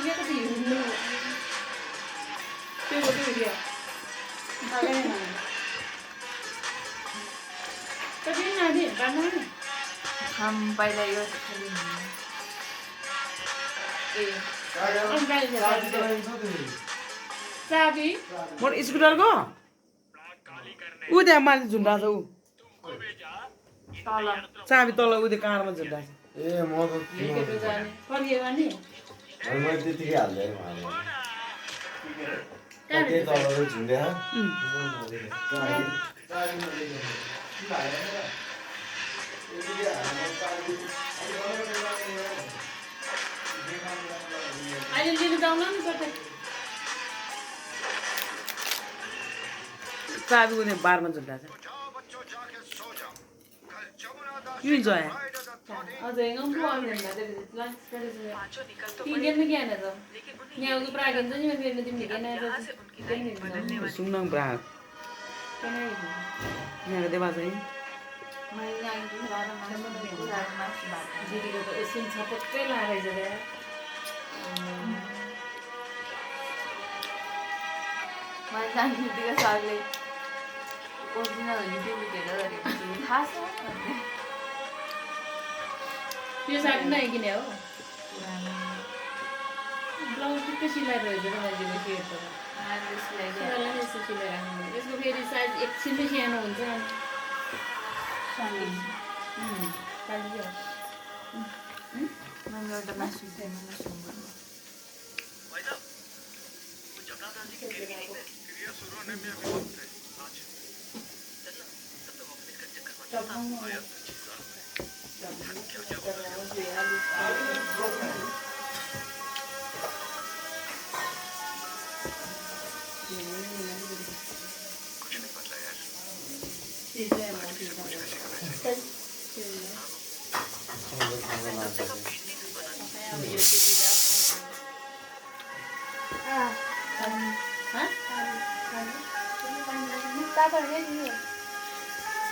Dia có gì nữa. Chưa có gì kìa. Cái gì này đi, bán nó này. Không, bay đây rồi. Anh bay rồi. चाबी more स्कुटरको ऊ त्यहाँ माथि झुन्डा छ ऊ तल चाबी तल ऊ त्यो काँडमा झुन्डा छ ए म त केटो जाने परिएमा नि मैले त्यतिकै हाल्दै त्यही तल झुन्ड्या अहिले लिनु जाउन नि कतै चाबी ऊ त्यहाँ बारमा झुन्डा छ क्यों जया अझै गाउँको आउँदैन लन्च गरेर किन में क्या तो यहाँ उनको प्रागन चाहिँ मैं फेरि तिमीले किन सुन्न ब्रा यहाँको देवा चाहिँ मैले यहाँ दिदीको त सुन छपक्कै लागेछ क्या मैले जान्थ्यो सरले ओरिजिनल डुप्लिकेट गरेको थिएँ थाहा छ त्यो साडी नै किने हो ब्लाउज टुक्कै सिलाएर रहेछ त मैले सेट त यसो सिलाइराख्नु यसको फेरि साइज एकछिनमै सानो हुन्छ मैले एउटा मासु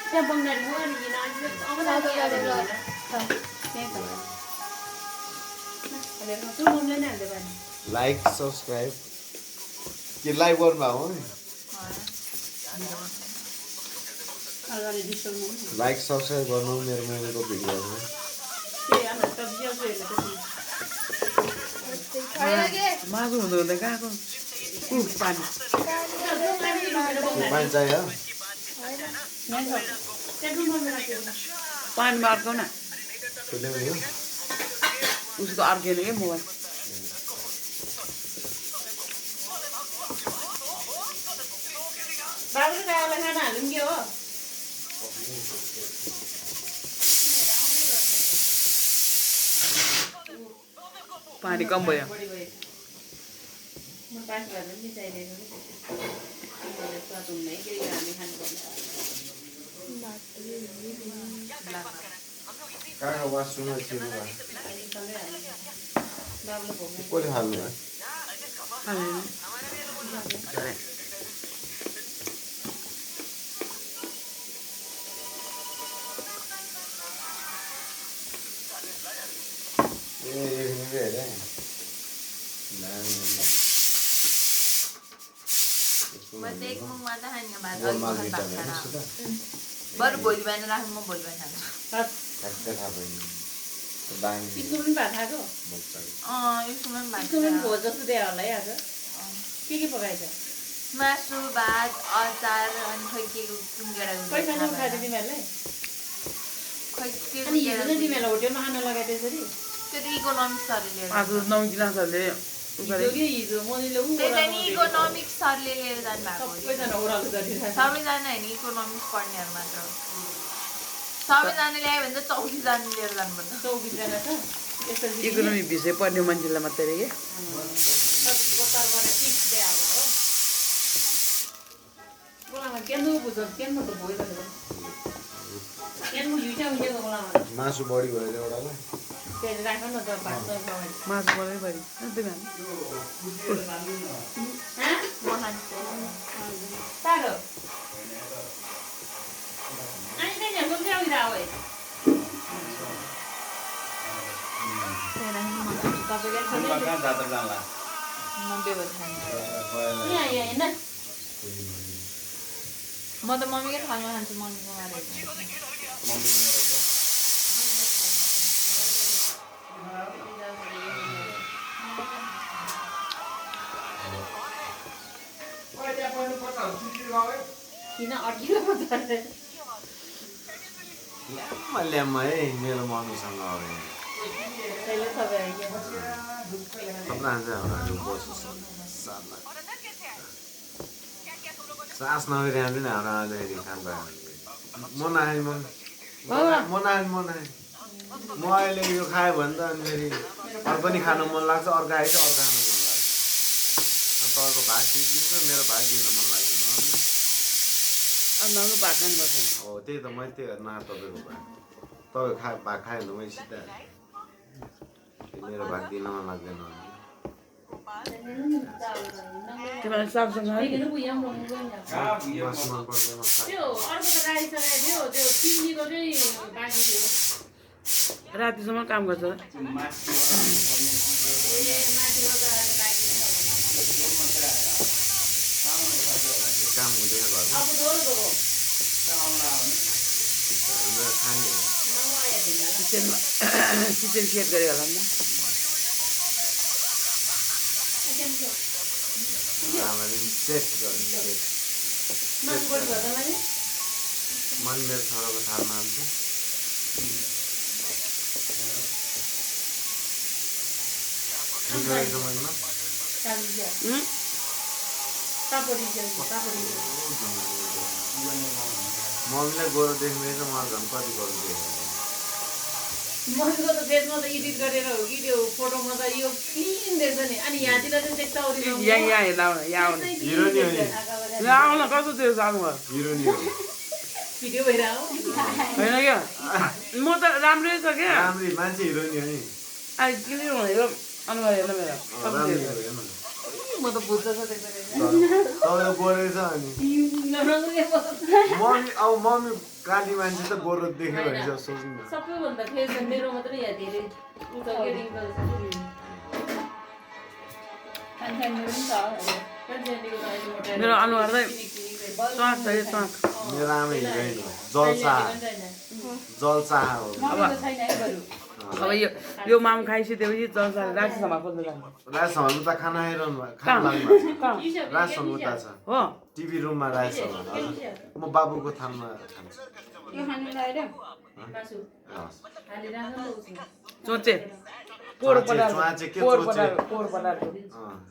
त्यहाँ बङ्गाली हो अनि लाइक सब्सक्राइब के लाइभ गर्नु भएको हो लाइक सब्सक्राइब गर्नु मेरो मोबाइलको भिडियोहरू मासु हुँदो हुँदै गएको पानी पानी चाहियो पानीमा अर्काउ न त्यसले उयो उसको अर्केन क्या मोबाइल बाबुले गाउँलाई खाना हाल्नु के हो पानी कम भयो म पास गरेर मिसाइदिएको स्वाद हुन्न है केही हामी खानुपर्ने कहाँ वासरुममा छिर्नु भयो बाबुले भोग्नु कसले हाल्नु भयो बस एक मुखमा त खाने भात बरु भोलि बिहान राख्नु म भोलि बिहान खान्छु स्कुल पनि भात खाएको स्कुलमा पनि भात स्कुल पनि भोज जस्तो दिएर होला है आज के पकाएछ मासु भात अचार अनि खै के कुनगेडा पैसा नखाएको तिमीहरूलाई खै के अनि हिजो चाहिँ तिमीहरूलाई होटेलमा खान लगाए त्यसरी त्यो त इकोनोमिक्स सरले लिएर आज 9 गिलासहरूले हिजो मनिले त्यही नि इकोनोमिक्स सरले लिएर जानुभएको सबैजना ओह्रालो गरिरहेको सबैजना होइन इकोनोमिक्स पढ्नेहरू मात्र सबैजना ल्यायो भने त 24जना लिएर जानुपर्छ 24जना छ यसरी इकोनोमी विषय पढ्ने मान्छेलाई मात्रै रे के बोलामा केन्द्र बुझ्छ केन्द्र त भयो केन्द्र युटा उठेको बोलामा मासु बढी भयो एउटालाई त्यसले राख न त भात मासु बढी बढी म खान्छु साह्रो अनि त्यहाँको चाहिँ आउँदा हो तपाईँकै सुनमा कहाँ जात्रा जान्ला म व्यवधान यहाँ हेर्न म त मम्मीकै थालमा खान्छु मम्मीको मारेको मम्मी मेरो किन अड्किलो बजाएर ल्याम्मा है मेरो मम्मीसँग आउने त्यसले सबै आइयो थप्रा चाहिँ हाम्रो बस्छ सास नगरी पनि हाम्रो आउँदाखेरि खानु पायो म नखाएँ म नखाएँ म अहिले यो खायो भने त अनि फेरि अर्को पनि खानु मन लाग्छ अर्को आएछ अर्को खानु मन लाग्छ अनि तपाईँको भाग दिइदिन्छ मेरो भाग दिन मन लाग्दैन अब भात खानुपर्छ हो त्यही त मैले त्यही न तपाईँको भाग तपाईँ भाग खायो भने मैले सिधा मेरो भाग दिन मन लाग्दैन तिमीलाई सागसँग देखिनु बुझ्यौँ रङ गएन मासु मन पर्दैन त्यो अर्को त गाडी सघाइ थियो त्यो तिमीको चाहिँ बाँकी थियो रातिसम्म काम गर्छ ए माथिको त बाँकी नै काम हुँदैन घरमा अब दोहोरो दोहो खाने नआयो तिमीलाई किचन सेट गऱ्यो होला नि राम्ररी सेट गर्नु मासु बढी भयो त मैले मन मेरो छोराको थालमा हाल्छु मिठो रहेछ मनमा मम्मीलाई गोरो देख्दैछ मलाई झन् कति गोरो देखेँ मनको त फेसमा त एडिट गरेर हो कि त्यो फोटोमा त यो क्लिन देख्छ नि अनि यहाँतिर चाहिँ देख्छ यहाँ हेर्दा यहाँ आउनु हिरो नि हो नि यहाँ आउन कस्तो थियो सागमा हिरो नि हो भिडियो भइरहेको होइन क्या म त राम्रै छ क्या राम्री मान्छे हिरो नि हो नि अहिले क्लियर भनेको अनुहार हेर्न मेरो राम्री हेर न म त बुझ्छ देख्छ तपाईँको गोरो छ अनि मम्मी अब मम्मी काली मान्छे त गोरो देख्यो भने चाहिँ सोच्नु न सबैभन्दा फेस मेरो मात्रै यहाँ धेरै उचाकेरिङ गर्छ मेरो अनुहार चाहिँ स्वाक छ यो स्वाक मेरो आमा हिरोइन हो जलसा जलसा हो अब यो माम खाइसकेपछि चल्छ रातिसम्म खोज्नु जान्छ राजसम्म त खाना आइरहनु भयो खाना लाग्नु कहाँ राजसम्म उता छ हो टिभी रुममा राजसम्म म बाबुको थालमा खान्छु सोचे पोहोर पटार चुवाचे के पोहोर चोचे पटार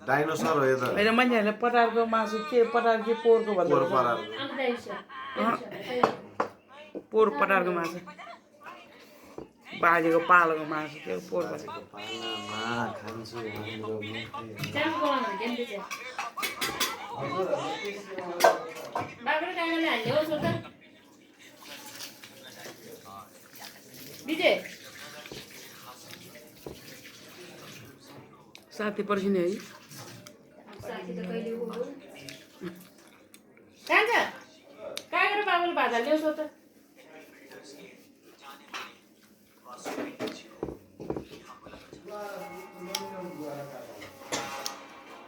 डाइनोसर हो यो त होइन मान्छेहरूले पटारको मासु के पटार के पोहोरको पोहोर भन्दा परार पोहोर पटारको मासु बाजेको पालोको मासु त्यो पोहोर पटार पालामा खान्छु हाम्रो मुखले। साथी पर्खिने है बाबुले भाजा ल्याउँछ त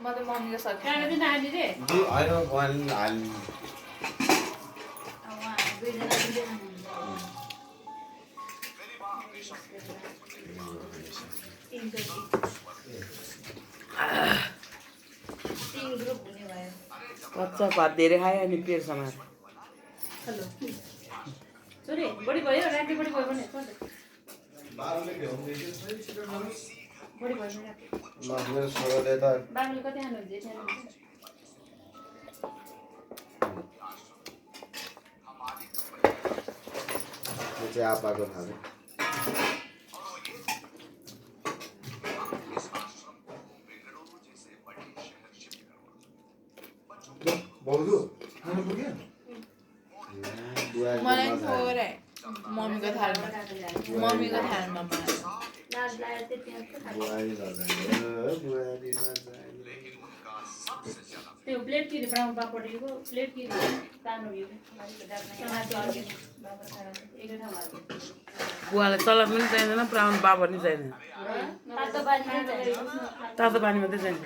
म त मम्मीको सर कहाँ चाहिँ नानी रे होइन उहाँले हाल्नु कच्चा भात धेरै खायो अनि पेट समाएर हेलो छोरी बढी भयो राति बढी भयो भने बढी भयो भने मेरो छोराले त बाबुले कति खानुहुन्छ यो चाहिँ आपाको खाने बहुदु खानु पुग्यो मलाई थोरै मम्मीको थालमा मम्मीको थालमा बुहारी त्यो प्लेट किने ब्राउन पापडको प्लेट किने सानो यो एक ठाउँमा बुवालाई सलाद पनि चाहिँदैन ब्राउन बाबर पनि चाहिँदैन तातो पानी मात्रै चाहिन्छ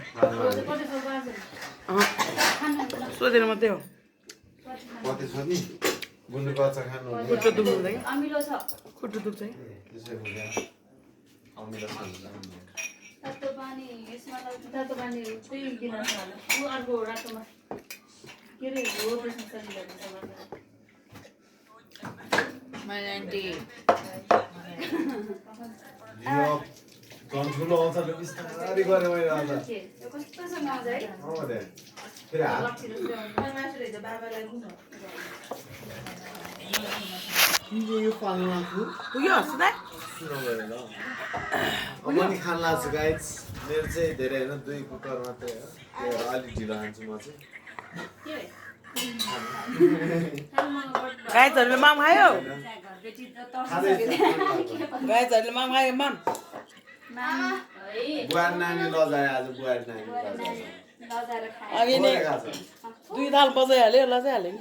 सोधेर मात्रै हो कति छ नि गुन्द्रुक अचार खानु खुट्टो दुख्नु हुँदैन अमिलो छ खुट्टो दुख्छ है त्यसै हुँदैन अमिलो खानु तातो पानी यसमा तातो पानी त्यही गिलास हाल्नु ऊ अर्को रातोमा के रे हो त्यसमा सजिलो मैले आन्टी यो ठुलो अचारले बिस्तारै गरेँ मैले आज यो कस्तो छ मजा है दे फेरि हात यो पाल्नु आफू पुग्यो सुना म पनि खान लाग्छु गाइस मेरो चाहिँ धेरै होइन 2 कुकर मात्रै हो त्यो अलिक ढिलो खान्छु म चाहिँ गाईहरूले माम खायो खाँदैछु गाईहरूले माम खायो माम बुहारी नानी लजाए आज बुहारी नानी अघि नै 2 थाल बजाइहाल्यो लजाइहाल्यो नि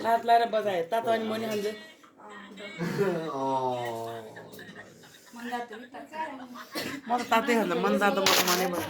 लात लाएर बजायो तातो अनि मनी खान्छ म त तातै खान्छ मन तातो म त मनै पर्छ